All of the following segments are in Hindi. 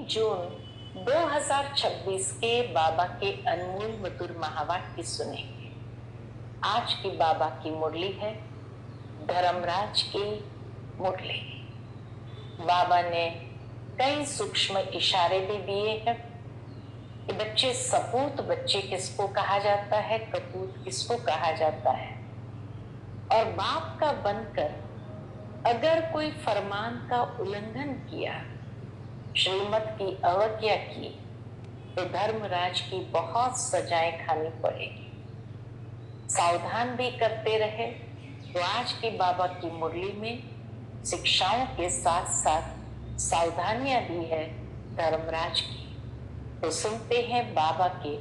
जून 2026 के बाबा के अनमोल मधुर महावाक्य सुनेंगे। आज की बाबा की मुरली है धर्मराज की मुरली। बाबा ने कई सूक्ष्म इशारे भी दिए हैं कि बच्चे, सपूत बच्चे किसको कहा जाता है, कपूत किसको कहा जाता है, और बाप का बनकर अगर कोई फरमान का उल्लंघन किया, श्रीमत की अवज्ञा की, तो धर्मराज की बहुत सजाएं खानी पड़ेगी। सावधान भी करते रहे। तो आज की बाबा की मुरली में शिक्षाओं के साथ साथ सावधानियां दी है धर्मराज की। तो सुनते हैं बाबा के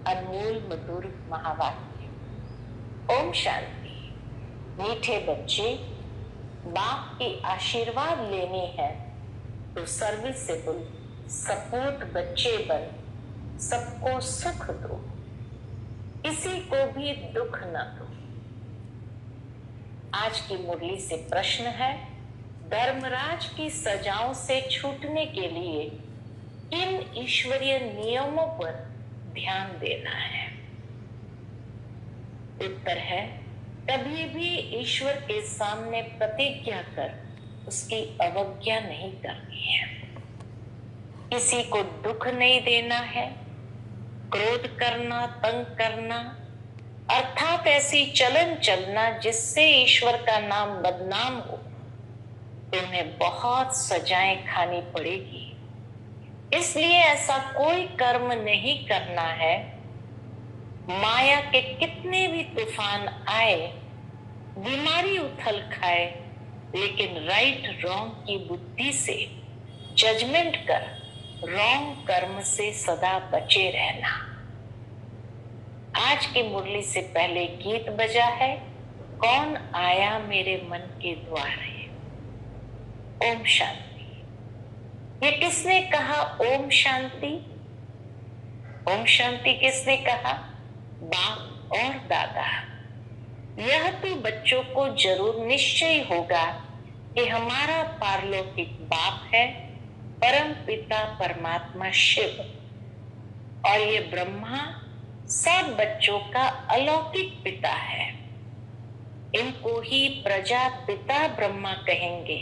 अनमोल मधुर महावाक्य। ओम शांति। मीठे बच्चे, बाप की आशीर्वाद लेनी है तो सर्विसेबल सपूत बच्चे बन सबको सुख दो, किसी को भी दुख न दो। आज की मुरली से प्रश्न है, धर्मराज की सजाओं से छूटने के लिए किन ईश्वरीय नियमों पर ध्यान देना है? उत्तर है, कभी भी ईश्वर के सामने प्रतिज्ञा कर उसकी अवज्ञा नहीं करनी है। किसी को दुख नहीं देना है। क्रोध करना, तंग करना, अर्थात ऐसी चलन चलना जिससे ईश्वर का नाम बदनाम हो, तो उन्हें बहुत सजाएं खानी पड़ेगी। इसलिए ऐसा कोई कर्म नहीं करना है। माया के कितने भी तूफान आए, बीमारी उथल खाए, लेकिन राइट रॉन्ग की बुद्धि से जजमेंट कर रॉन्ग कर्म से सदा बचे रहना। आज की मुरली से पहले गीत बजा है, कौन आया मेरे मन के द्वारे। ओम शांति। ये किसने कहा ओम शांति? ओम शांति किसने कहा? बाप और दादा। यह तो बच्चों को जरूर निश्चय होगा कि हमारा पारलौकिक बाप है परम पिता परमात्मा शिव, और ये ब्रह्मा सब बच्चों का अलौकिक पिता है। इनको ही प्रजापिता ब्रह्मा कहेंगे।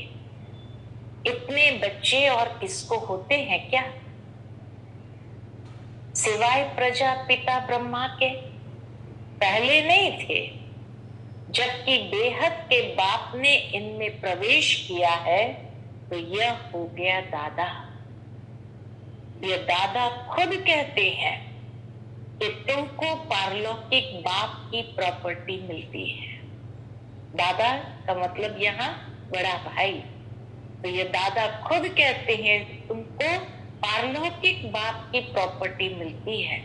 इतने बच्चे और किसको होते हैं क्या, सिवाय प्रजापिता ब्रह्मा के? पहले नहीं थे, जबकि बेहद के बाप ने इनमें प्रवेश किया है, तो यह हो गया दादा। ये दादा खुद कहते हैं कि तुमको पारलौकिक बाप की प्रॉपर्टी मिलती है। दादा का मतलब यहाँ बड़ा भाई। तो ये दादा खुद कहते हैं तुमको पारलौकिक बाप की प्रॉपर्टी मिलती है।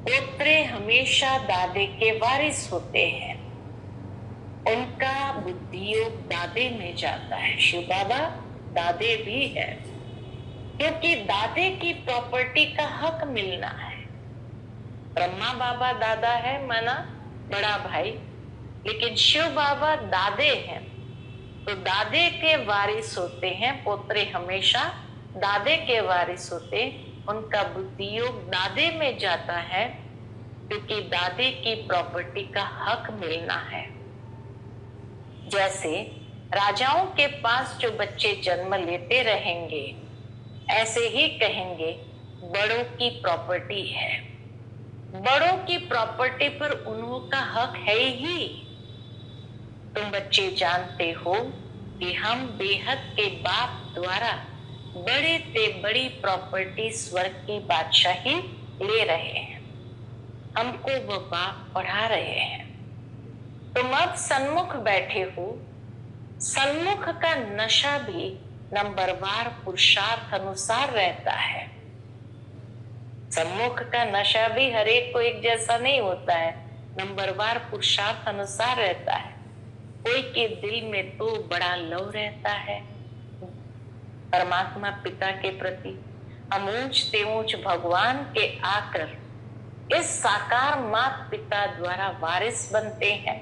पोत्रे हमेशा दादे के वारिस होते हैं। उनका बुद्धियोग दादे में जाता है। शिव बाबा दादे भी है, क्योंकि दादे की प्रॉपर्टी का हक मिलना है। ब्रह्मा बाबा दादा है, माना बड़ा भाई, लेकिन शिव बाबा दादे हैं, तो दादे के वारिस होते हैं। पोत्रे हमेशा दादे के वारिस होते, उनका बुद्धियोग दादे में जाता है, क्योंकि दादे की प्रॉपर्टी का हक मिलना है। जैसे राजाओं के पास जो बच्चे जन्म लेते रहेंगे, ऐसे ही कहेंगे बड़ों की प्रॉपर्टी है। बड़ों की प्रॉपर्टी पर उन्हों का हक है ही। तुम बच्चे जानते हो कि हम बेहद के बाप द्वारा बड़े से बड़ी प्रॉपर्टी स्वर्ग की बादशाही ले रहे हैं। हमको वो बाप पढ़ा रहे हैं। तुम अब सन्मुख बैठे हो। सन्मुख का नशा भी नंबरवार पुरुषार्थ अनुसार रहता है। सम्मुख का नशा भी हर एक को एक जैसा नहीं होता है, नंबरवार पुरुषार्थ अनुसार रहता है। कोई के दिल में तो बड़ा लव रहता है परमात्मा पिता के प्रति। हम ऊंच से ऊंच भगवान के आकर इस साकार मात पिता द्वारा वारिस बनते हैं।